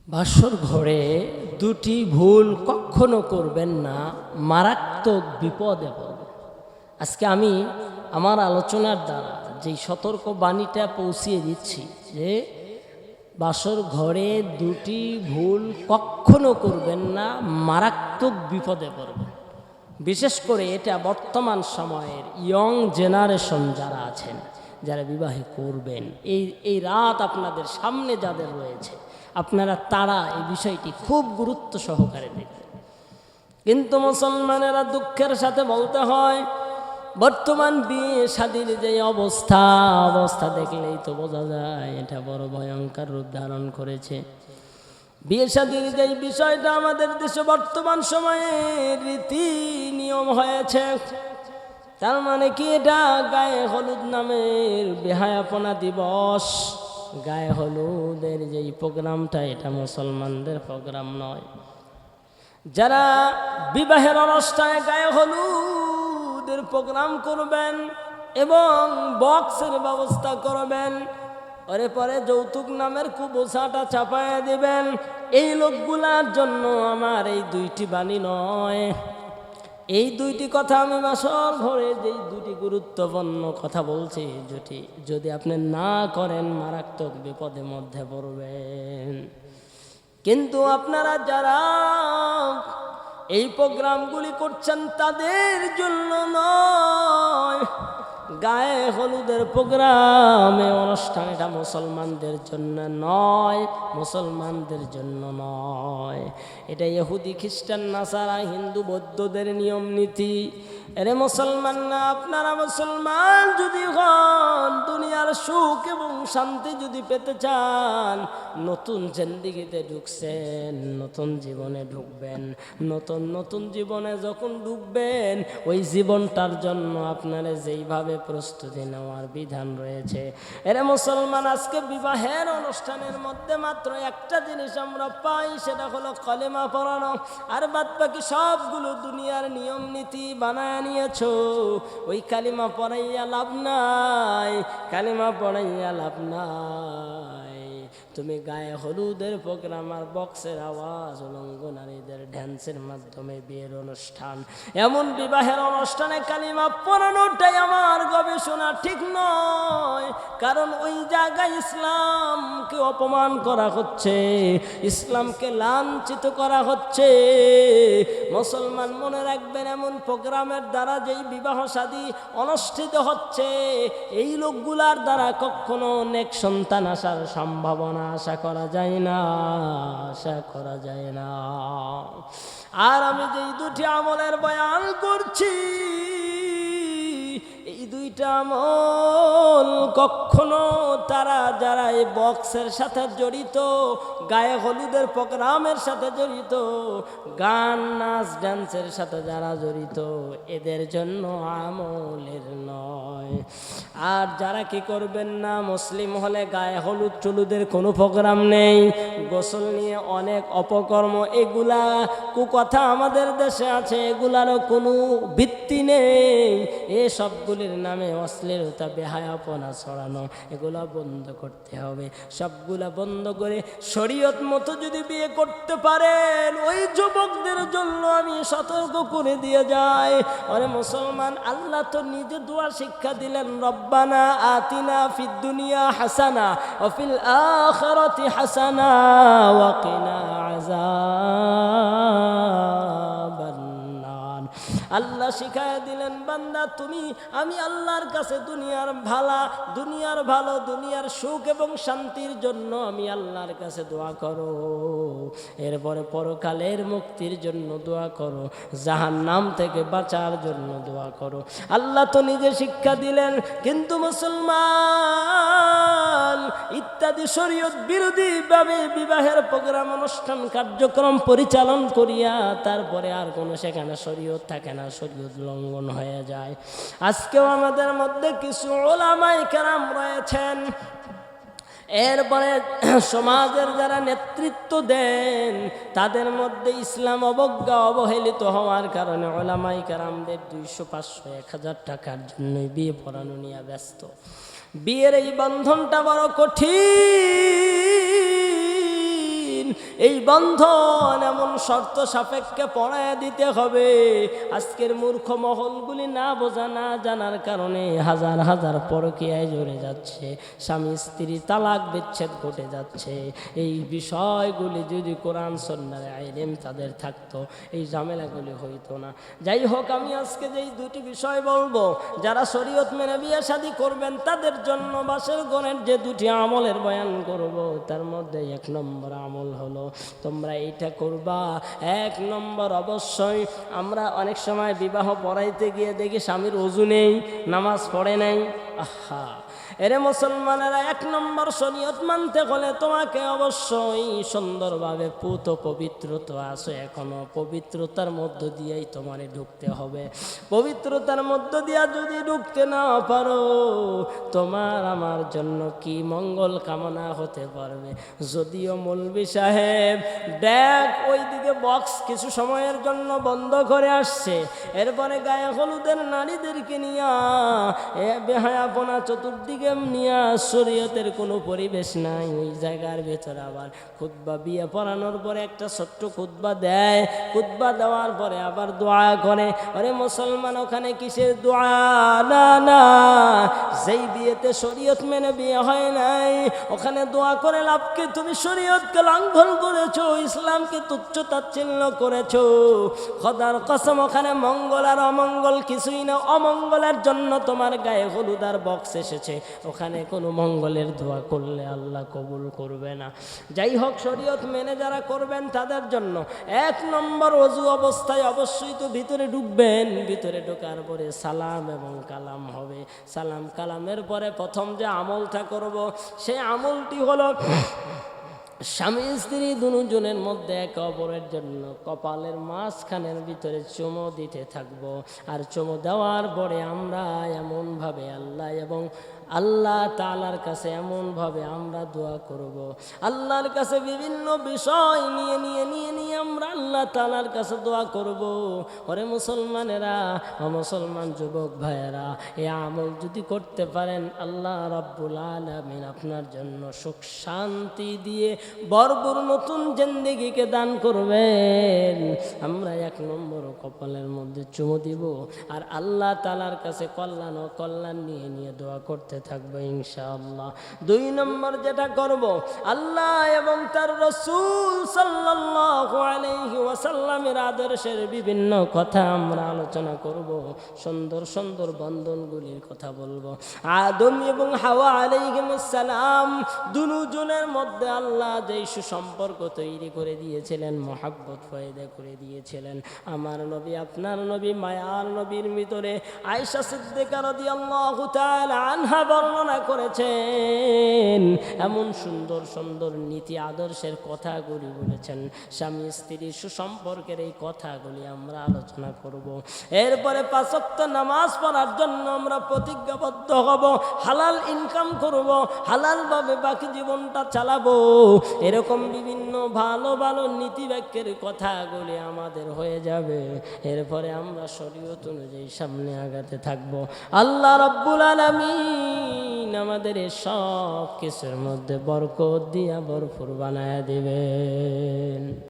বাসর ঘরে দুটি ভুল কখনো করবেন না, মারাত্মক বিপদে পড়বে। আজকে আমি আমার আলোচনার দ্বারা যেই সতর্ক বাণীটা পৌঁছিয়ে দিচ্ছি যে বাসর ঘরে দুটি ভুল কখনো করবেন না, মারাত্মক বিপদে পড়বে। বিশেষ করে এটা বর্তমান সময়ের ইয়ং জেনারেশন যারা আছেন, যারা বিবাহ করবেন, এই রাত আপনাদের সামনে যাদের রয়েছে, আপনারা তারা এই বিষয়টি খুব গুরুত্ব সহকারে দেখবেন। কিন্তু মুসলমানেরা দুঃখের সাথে বলতে হয়, বর্তমান বিয়ে শাদীর যে অবস্থা দেখলেই তো বোঝা যায় এটা বড় ভয়ঙ্কর রূপ ধারণ করেছে। বিয়ে শাদীর যে বিষয়টা আমাদের দেশে বর্তমান সময়ে রীতি নিয়ম হয়েছে, তার মানে কি এটা গায়ে হলুদ নামের বেহায়াপনা দিবস, গায়ে হলুদের যেই প্রোগ্রামটা, এটা মুসলমানদের প্রোগ্রাম নয়। যারা বিবাহের অনুষ্ঠানে গায়ে হলুদের প্রোগ্রাম করবেন এবং বক্সের ব্যবস্থা করবেন, ওরে পরে যৌতুক নামের কুবোঝাটা চাপায় দিবেন, এই লোকগুলার জন্য আমার এই দুইটি বাণী নয়, এই দুইটি কথা আমি বাসর ঘরে যেই দুটি গুরুত্বপূর্ণ কথা বলছি, যদি আপনি না করেন মারাত্মক বিপদের মধ্যে পড়বেন। কিন্তু আপনারা যারা এই প্রোগ্রামগুলি করছেন তাদের জন্য নয়, গায়ে হলুদের প্রোগ্রামে অনুষ্ঠান এটা মুসলমানদের জন্য নয়, মুসলমানদের জন্য নয়, এটা ইহুদি খ্রিস্টান নাসারা হিন্দু বৌদ্ধদের নিয়ম নীতি। এরে মুসলমান না, আপনারা মুসলমান যদি হন, দুনিয়ার সুখ এবং শান্তি যদি পেতে চান, নতুন জিন্দেগিতে ঢুকছেন, নতুন জীবনে ঢুকবেন, নতুন জীবনে যখন ঢুকবেন, ওই জীবনটার জন্য আপনারা যেইভাবে প্রস্তুতি নেওয়ার বিধান রয়েছে। এরে মুসলমান, আজকে বিবাহের অনুষ্ঠানের মধ্যে মাত্র একটা জিনিস আমরা পাই, সেটা হলো কলেমা পড়ানো, আর বাদ বাকি সবগুলো দুনিয়ার নিয়ম নীতি বানায় নিয়েছো। ওই কালিমা পড়াইয়া লাভ নাই, কালিমা পড়াইয়া লাভ নাই। তুমি গায়ে হলুদের প্রোগ্রাম আর বক্সের আওয়াজ, উলঙ্গ নারীদের ড্যান্সের মাধ্যমে বিয়ের অনুষ্ঠান, এমন বিবাহের অনুষ্ঠানে কালিমা পড়ানোটাই আমার গবেষণা ঠিক নয়। কারণ ওই জায়গায় ইসলামকে অপমান করা হচ্ছে, ইসলামকে লাঞ্ছিত করা হচ্ছে। মুসলমান মনে রাখবেন, এমন প্রোগ্রামের দ্বারা যেই বিবাহ শাদী অনুষ্ঠিত হচ্ছে, এই লোকগুলার দ্বারা কখনো নেক সন্তান আসার সম্ভাবনা আশা করা যায় না, আশা করা যায় না। আর আমি যেই দুটি আমলের বয়ান করছি, এই দুইটা আমল কখনো তারা যারা এই বক্সের সাথে জড়িত, গায়ে হলুদের প্রোগ্রামের সাথে জড়িত, গান নাচ ডান্সের সাথে যারা জড়িত, এদের জন্য আমলের নয়। আর যারা কি করবেন না, মুসলিম হলে গায়ে হলুদ টলুদের কোনো প্রোগ্রাম নেই, গোসল নিয়ে অনেক অপকর্ম, এগুলা কুকথা আমাদের দেশে আছে, এগুলারও কোনো ভিত্তি নেই। এ সবগুলির নামে অশ্লীলতা বেহায়াপনা ছড়ানো, এগুলা বন্ধ করতে হবে। সবগুলা বন্ধ করে শরীয়ত মতো যদি বিয়ে করতে পারেন, ওই যুবকদের জন্য আমি সতর্ক করে দিয়ে যাই। আরে মুসলমান, আল্লাহ তো নিজে দোয়া শিক্ষা দিলেন, রব্বানা আতিনা ফিদ দুনিয়া হাসানা ওয়া ফিল আখিরাতি হাসানা ওয়া কিনা আযাবান নার। আল্লাহ শিখায় দিলেন, বান্দা আমি আল্লাহর কাছে দুনিয়ার ভালো, দুনিয়ার সুখ এবং শান্তির জন্য আমি আল্লাহর কাছে দোয়া করো, এরপরে পরকালের মুক্তির জন্য দোয়া করো, জাহান্নাম থেকে বাঁচার জন্য দোয়া করো। আল্লাহ তো নিজে শিক্ষা দিলেন। কিন্তু মুসলমান ইত্যাদি শরীয়ত বিরোধী ভাবে বিবাহের প্রোগ্রাম অনুষ্ঠান কার্যক্রম পরিচালন করিয়া তারপরে আর কোনো সেখানে শরীয়ত থাকে না, শরীয়ত লঙ্ঘন হয়ে যায়। আজকেও আমাদের মধ্যে কিছু উলামায়ে কেরাম রয়েছেন, এরপরে সমাজের যারা নেতৃত্ব দেন, তাদের মধ্যে ইসলাম অবহেলিত হওয়ার কারণে উলামায়ে কেরামদের 200, 500, 1000 টাকার জন্য বিয়ে পড়ানো নিয়ে ব্যস্ত। বিয়ের এই বন্ধনটা বড় কঠিন, এই বন্ধন এমন শর্ত সাপেক্ষে পড়ায় দিতে হবে। আজকের মূর্খ মহলগুলি না বোঝা না জানার কারণে হাজার হাজার পরকীয়ায় জড়ে যাচ্ছে, স্বামী স্ত্রী তালাক বিচ্ছেদ ঘটে যাচ্ছে। এই বিষয়গুলি যদি কোরআন সুন্নাহর ইলম তাদের থাকতো এই ঝামেলাগুলি হইতো না। যাই হোক, আমি আজকে যেই দুটি বিষয় বলবো, যারা শরীয়ত মেনে বিয়ে শাদী করবেন তাদের জন্য বাসের ঘরের যে দুটি আমলের বয়ান করব, তার মধ্যে 1 নম্বর আমল হলো তোমরা এইটা করবা। 1 নম্বর, অবশ্যই আমরা অনেক সময় বিবাহ পড়াইতে গিয়ে দেখি স্বামীর ওযু নেই, নামাজ পড়ে নাই। আহা, এরে মুসলমানেরা, 1 নম্বর শরীয়ত মানতে হলে তোমাকে অবশ্যই সুন্দরভাবে পুত পবিত্রতা আছে এখনো, পবিত্রতার মধ্য দিয়েই তোমারে ঢুকতে হবে। পবিত্রতার মধ্য দিয়া যদি ঢুকতে না পারো, তোমার আমার জন্য কি মঙ্গল কামনা হতে পারবে? যদিও মৌলভী সাহেব ব্যাগ ওইদিকে বক্স কিছু সময়ের জন্য বন্ধ করে আসছে, এরপরে গায়ে হলুদের নারীদেরকে নিয়ে বেহায়াপনা চতুর্দিকে নিয়ে, শরীয়তের কোনো পরিবেশ নাই ওই জায়গার ভেতরে। আবার খুতবা, বিয়ে পড়ানোর পরে একটা ছোট্ট খুতবা দেয়, খুতবা দেওয়ার পরে আবার দোয়া করে। আরে মুসলমান, ওখানে কিসের দোয়া? না না, যেই বিয়েতে শরীয়ত মেনে বিয়ে হয় নাই ওখানে দোয়া করে লাভ কি? তুমি শরীয়তকে লঙ্ঘন করেছো, ইসলামকে তুচ্ছ তাচ্ছিল্য করেছো। খোদার কসম, ওখানে মঙ্গল আর অমঙ্গল কিছুই না। অমঙ্গলের জন্য তোমার গায়ে হলুদ আর বক্স এসেছে, ওখানে কোনো মঙ্গলের দোয়া করলে আল্লাহ কবুল করবে না। যাই হোক, শরীয়ত মেনে যারা করবেন তাদের জন্য 1 নম্বর, ওযু অবস্থায় অবশ্যই তো ভিতরে ঢুকবেন। ভিতরে ঢোকার পরে সালাম এবং কালাম হবে। সালাম কালামের পরে প্রথম যে আমলটা করব, সেই আমলটি হলো স্বামী স্ত্রী দুজনের মধ্যে একে অপরের জন্য কপালের মাঝখানের ভিতরে চুমো দিতে থাকবো। আর চুমো দেওয়ার পরে আমরা এমনভাবে আল্লাহ তাআলার কাছে এমনভাবে আমরা দোয়া করব। আল্লাহর কাছে বিভিন্ন বিষয় নিয়ে আমরা আল্লাহ তাআলার কাছে দোয়া করব। ওরে মুসলমানেরা, মুসলমান যুবক ভাইয়েরা, এই আমল যদি করতে পারেন, আল্লাহ রাব্বুল আলামিন আপনার জন্য সুখ শান্তি দিয়ে বরবর নতুন জিন্দেগিকে দান করবেন। আমরা 1 নম্বর কপালের মধ্যে চুমু দিব, আর আল্লাহ তাআলার কাছে কল্যাণ ও কল্যাণ নিয়ে দোয়া করতে থাকবো ইনশাআল্লাহ। 2 নম্বর যেটা করব, আল্লাহ এবং তার রাসূল সাল্লাল্লাহু আলাইহি ওয়াসাল্লামের আদর্শের বিভিন্ন কথা আমরা আলোচনা করব। সুন্দর সুন্দর বন্ধনগুলির কথা বলবো। আদম এবং হাওয়া আলাইহিmus সালাম দুজনের মধ্যে আল্লাহ যেই সুসম্পর্ক তৈরি করে দিয়েছিলেন, মহাব্বত পয়দা করে দিয়েছিলেন, আমার নবী আপনার নবী মায়ার নবীর ভিতরে আয়েশা সিদ্দিকা রাদিয়াল্লাহু তাআলা আনহা বর্ণনা করেছেন। এমন সুন্দর সুন্দর নীতি আদর্শের কথাগুলি বলেছেন। স্বামী স্ত্রী সুসম্পর্কের এই কথাগুলি আমরা আলোচনা করব। এরপরে 5 ওয়াক্ত নামাজ পড়ার জন্য আমরা প্রতিজ্ঞাবদ্ধ হব, হালাল ইনকাম করব, হালালভাবে বাকি জীবনটা চালাবো। এরকম বিভিন্ন ভালো ভালো নীতি বাক্যের কথাগুলি আমাদের হয়ে যাবে। এরপরে আমরা শরীয়ত অনুযায়ী সামনে আগাতে থাকবো। আল্লাহ রাব্বুল আলামিন আমাদের সব কিছুর মধ্যে বরকত দিয়া ভরপুর বানায়া দিবেন।